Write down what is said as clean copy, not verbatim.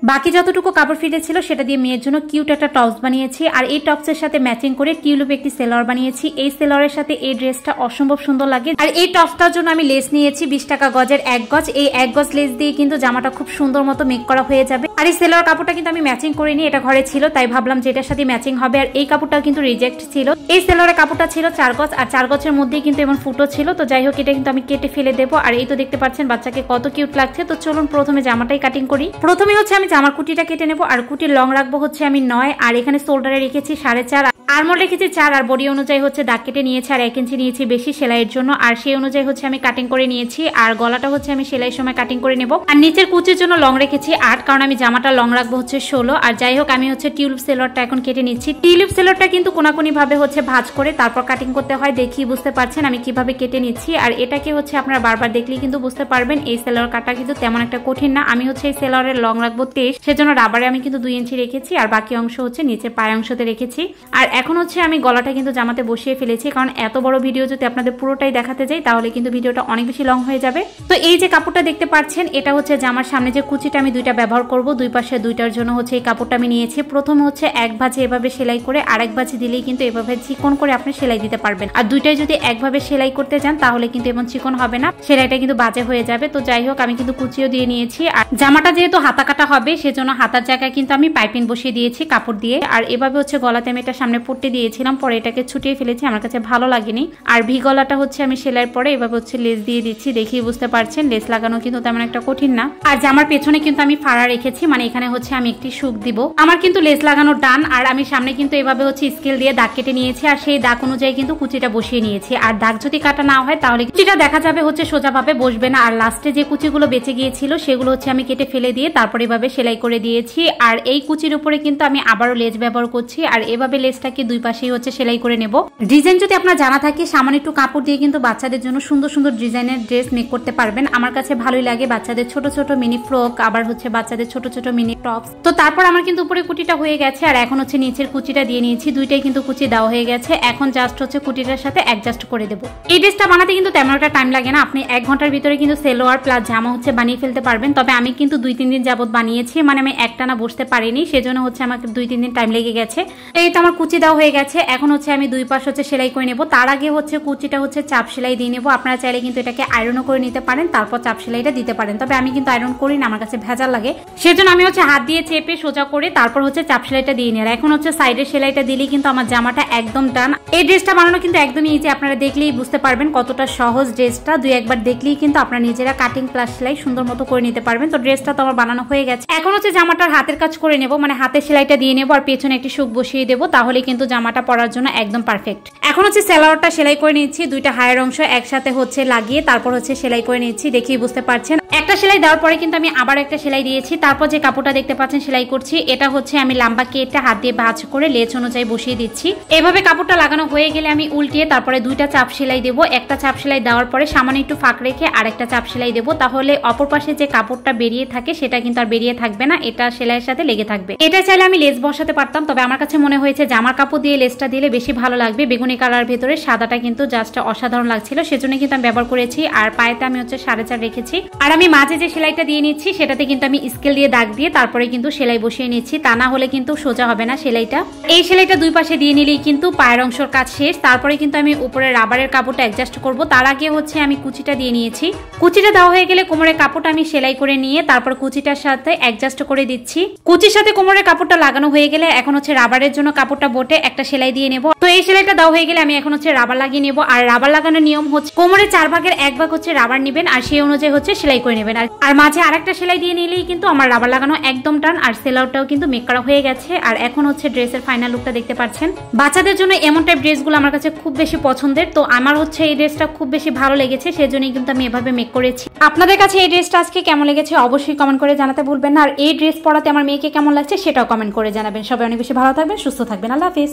বাকি যতটুকু কাপড় ফিটে ছিল সেটা দিয়ে মেয়ের জন্য কিউট একটা টপস বানিয়েছি। আর এই টপসের সাথে ম্যাচিং করে টিউলিপ একটি সেলোয়ার বানিয়েছি। এই সেলোয়ারের সাথে এই ড্রেসটা অসম্ভব সুন্দর লাগে। আর এই টপসটার জন্য আমি লেস নিয়েছি 20 টাকা গজের 1 গজ। এই 1 গজ লেস দিয়ে কিন্তু জামাটা খুব সুন্দর মতো মেক করা হয়ে যাবে। আর এই সেলোয়ার কাপড়টা কিন্তু আমি ম্যাচিং করিনি, এটা ঘরে ছিল, তাই ভাবলাম যে এটার সাথে ম্যাচিং হবে। আর এই কাপড়টাও কিন্তু রিজেক্ট ছিল। এই সেলোয়ারের কাপড়টা ছিল 4 গজ, আর 4 গজের মধ্যেই কিন্তু এমন ফুটো ছিল। তো যাই হোক, এটা কিন্তু আমি কেটে ফেলে দেবো। আর এই তো দেখতে পাচ্ছেন বাচ্চাকে কত কিউট লাগছে। তো চলুন প্রথমে জামাটাই কাটিং করি। প্রথমে হচ্ছে আমি জামার কুটিটা কেটে নেবো। আর কুটির লং রাখবো হচ্ছে আমি 9, আর এখানে শোল্ডারে রেখেছি 4.5, আর্মহোল রেখেছি 4, আর বডি অনুযায়ী হচ্ছে দাগ কেটে নিয়েছি। আর 1 ইঞ্চি নিয়েছি বেশি সেলাইয়ের জন্য, আর সেই অনুযায়ী হচ্ছে আমি কাটিং করে নিয়েছি। আর গলাটা হচ্ছে আমি সেলাই সময় কাটিং করে নেব। আর নিচের কুচির জন্য লং রেখেছি 8, কারণ আমি জামাটা লং রাখবো হচ্ছে 16। আর যাই হোক, আমি হচ্ছে টিউলিপ সেলোয়ারটা এখন কেটে নিচ্ছি। টিউলিপ সেলোয়ারটা কিন্তু কোনাকুনি ভাবে হচ্ছে ভাঁজ করে তারপর কাটিং করতে হয়। দেখি বুঝতে পারছেন আমি কিভাবে কেটে নিচ্ছি। আর এটাকে হচ্ছে আপনারা বারবার দেখলেই কিন্তু বুঝতে পারবেন এই সেলোয়ার কাটা কিন্তু তেমন একটা কঠিন না। আমি হচ্ছে এই সেলোয়ারের লং রাখবো 23, সেজন্য রাবারে আমি কিন্তু 2 ইঞ্চি রেখেছি। আর বাকি অংশ হচ্ছে নিচে পায়ের অংশতে রেখেছি। আর এখন হচ্ছে আমি গলাটা কিন্তু জামাতে বসিয়ে ফেলেছি, কারণ এত বড় ভিডিও যদি আপনাদের পুরোটাই দেখাতে যাই তাহলে কিন্তু ভিডিওটা অনেক বেশি লং হয়ে যাবে। তো এই যে কাপড়টা দেখতে পাচ্ছেন, এটা হচ্ছে জামার সামনে যে কুচিটা আমি 2টা ব্যবহার করব, 2 পাশে 2টার জন্য হচ্ছে এই কাপড়টা আমি নিয়েছি। প্রথমে হচ্ছে 1 ভাঁজে এভাবে সেলাই করে, আরেক ভাঁজে দিলেই কিন্তু এভাবে চিকন করে আপনি সেলাই দিতে পারবেন। আর 2টাই যদি একভাবে সেলাই করতে যান তাহলে কিন্তু এমন চিকন হবে না, সেলাইটা কিন্তু বাজে হয়ে যাবে। তো যাই হোক, আমি কিন্তু কুচিও দিয়ে নিয়েছি। আর জামাটা যেহেতু হাতা কাটা হবে সেজন্য হাতার জায়গায় কিন্তু আমি পাইপিং বসিয়ে দিয়েছি কাপড় দিয়ে। আর এভাবে হচ্ছে গলাতে আমি এটা সামনে পট্টি দিয়েছিলাম, পরে এটাকে ছুটিয়ে ফেলেছি, আমার কাছে ভালো লাগেনি। আর ভি গলাটা হচ্ছে আমি সেলাইয়ের পরে এভাবে হচ্ছে লেস দিয়ে দিচ্ছি। দেখেই বুঝতে পারছেন লেস লাগানো কিন্তু তেমন একটা কঠিন না। আর জামার পেছনে কিন্তু আমি ফাড়া রেখেছি, মানে এখানে হচ্ছে আমি একটি সুক দিব। আমার কিন্তু লেস লাগানো ডান। আর আমি সামনে কিন্তু এভাবে হচ্ছে স্কেল দিয়ে দাগ কেটে নিয়েছি, আর সেই দাগ অনুযায়ী কিন্তু কুচিটা বসিয়ে নিয়েছি। আর দাগ যদি কাটা না হয় তাহলে কুচিটা দেখা যাবে হচ্ছে সোজাভাবে বসবে না। আর লাস্টে যে কুচিগুলো বেঁচে গিয়েছিল সেগুলো হচ্ছে আমি কেটে ফেলে দিয়ে তারপরে এভাবে সেলাই করে দিয়েছি। আর এই কুচির উপরে কিন্তু আমি আবারও লেস ব্যবহার করছি। আর এভাবে লেসটাকে 2 পাশেই হচ্ছে সেলাই করে নেব। ডিজাইন যদি আপনার জানা থাকে, সামান্য একটু কাপড় দিয়ে কিন্তু বাচ্চাদের জন্য সুন্দর সুন্দর ডিজাইনের ড্রেস মেক করতে পারবেন। আমার কাছে ভালোই লাগে বাচ্চাদের ছোট ছোট মিনি ফ্রক, আবার হচ্ছে বাচ্চাদের ছোট ছোট মিনি টপস। তো তারপর আমার কিন্তু উপরে কুটিটা হয়ে গেছে, আর এখন হচ্ছে নিচের কুচিটা দিয়ে নিয়েছি। 2টাই কিন্তু কুচি দেওয়া হয়ে গেছে। এখন জাস্ট হচ্ছে কুটিটার সাথে অ্যাডজাস্ট করে দেবো। এই ড্রেসটা বানাতে কিন্তু তেমন একটা টাইম লাগে না, আপনি 1 ঘন্টার ভিতরে কিন্তু সেলোয়ার প্লাস জামা হচ্ছে বানিয়ে ফেলতে পারবেন। তবে আমি কিন্তু 2-3 দিন যাবত বানিয়েছি, মানে আমি একটানা বসতে পারিনি, সেজন্য হচ্ছে আমাকে 2-3 দিন টাইম লেগে গেছে। এই তো আমার কুচি দেওয়া হয়ে গেছে। এখন হচ্ছে আমি 2 পাশ হচ্ছে সেলাই করে নেব। তার আগে হচ্ছে কুচিটা হচ্ছে চাপ সেলাই দিয়ে নেব। আপনারা চাইলে কিন্তু এটাকে আয়রনও করে নিতে পারেন, তারপর চাপ সেলাইটা দিতে পারেন। তবে আমি কিন্তু আয়রন করি না, আমার কাছে ভেজাল লাগে, সেজন্য আমি হচ্ছে হাত দিয়ে চেপে সোজা করে তারপর হচ্ছে চাপ সেলাইটা দিয়ে নিই। আর এখন হচ্ছে সাইডের সেলাইটা দিলেই কিন্তু আমার জামাটা একদম ডান। এই ড্রেসটা বানানো কিন্তু একদমই ইজি, আপনারা দেখলেই বুঝতে পারবেন কতটা সহজ ড্রেসটা। 2-1 বার দেখলেই কিন্তু আপনারা নিজেরা কাটিং প্লাস সেলাই সুন্দর মতো করে নিতে পারবেন। তো ড্রেসটা তো আমার বানানো হয়ে গেছে। এখন হচ্ছে জামাটার হাতের কাজ করে নেব, মানে হাতের সেলাইটা দিয়ে নেব আর পেছনে একটি সুক বসিয়ে দেবো, তাহলে কিন্তু জামাটা পরার জন্য একদম পারফেক্ট। এখন হচ্ছে সেলোয়ারটা সেলাই করে নিচ্ছি, 2টা হায়ের অংশ একসাথে হচ্ছে লাগিয়ে তারপর হচ্ছে সেলাই করে নিচ্ছি। দেখেই বুঝতে পারছেন একটা সেলাই দেওয়ার পরে কিন্তু আমি আবার একটা সেলাই দিয়েছি। তারপর যে কাপড়টা দেখতে পাচ্ছেন সেলাই করছি, এটা হচ্ছে আমি লম্বা কেটে হাত দিয়ে ভাঁজ করে লেচ অনুযায়ী বসিয়ে দিচ্ছি। এভাবে কাপড়টা লাগানো হয়ে গেলে আমি উল্টিয়ে তারপরে 2টা চাপ সেলাই দেবো। একটা চাপ সেলাই দেওয়ার পরে সামান্য একটু ফাঁক রেখে আরেকটা চাপ সেলাই দেবো, তাহলে অপর পাশে যে কাপড়টা বেরিয়ে থাকে সেটা কিন্তু আর বেরিয়ে থাকবে না, এটা সেলাইয়ের সাথে লেগে থাকবে। এটা চাইলে আমি লেস বসাতে পারতাম, তবে আমার কাছে মনে হয়েছে জামার কাপড় দিয়ে লেসটা দিলে বেশি ভালো লাগবে। বেগুনি কালার ভেতরে সাদাটা কিন্তু জাস্ট অসাধারণ লাগছিল, সেজন্য কিন্তু আমি ব্যবহার করেছি। আর পায়েতে আমি হচ্ছে 4.5 রেখেছি। আর আমি মাঝে যে সেলাইটা দিয়ে নিচ্ছি সেটাতে কিন্তু আমি স্কেল দিয়ে দাগ দিয়ে তারপরে কিন্তু সেলাই বসিয়ে নিচ্ছি, তা না হলে কিন্তু সোজা হবে না সেলাইটা। এই সেলাইটা 2 পাশে দিয়ে নিলেই কিন্তু পায়ের অংশের কাজ শেষ। তারপরে কিন্তু আমি উপরে রাবারের কাপড়টা অ্যাডজাস্ট করব। তার আগে হচ্ছে আমি কুচিটা দিয়ে নিয়েছি। কুচিটা দেওয়া হয়ে গেলে কোমরের কাপড়টা আমি সেলাই করে নিয়ে তারপর কুচিটার সাথে অ্যাডজাস্ট করে দিচ্ছি। কুচির সাথে কোমরের কাপড়টা লাগানো হয়ে গেলে এখন হচ্ছে রাবারের জন্য কাপড়টা বটে একটা সেলাই দিয়ে নেব। তো এই সেলাইটা দেওয়া হয়ে গেলে আমি এখন হচ্ছে রাবার লাগিয়ে নেব। আর রাবার লাগানোর নিয়ম হচ্ছে কোমরের 4 ভাগের 1 ভাগ হচ্ছে রাবার নেবেন, আর সেই অনুযায়ী হচ্ছে সেলাই করে নেবেন। আর মাঝে আরেকটা সেলাই দিয়ে নিলেই কিন্তু আমার রাবার লাগানো একদম টান। আর সেলাউটটাও কিন্তু মেক করা হয়ে গেছে। আর এখন হচ্ছে ড্রেসের ফাইনাল লুকটা দেখতে পাচ্ছেন। বাচ্চাদের জন্য এমন টাইপ ড্রেসগুলো আমার কাছে খুব বেশি পছন্দের, তো আমার হচ্ছে এই ড্রেসটা খুব বেশি ভালো লেগেছে, সেজন্যই কিন্তু আমি এভাবে মেক করেছি। আপনাদের কাছে এই ড্রেসটা আজকে কেমন লেগেছে অবশ্যই কমেন্ট করে জানাতে ভুলবেন না। আর এই ড্রেস পরাতে আমার মেয়েকে কেমন লাগছে সেটাও কমেন্ট করে জানাবেন। সবাই অনেক বেশি ভালো থাকবেন, সুস্থ থাকবেন। আল্লাহ হাফেজ।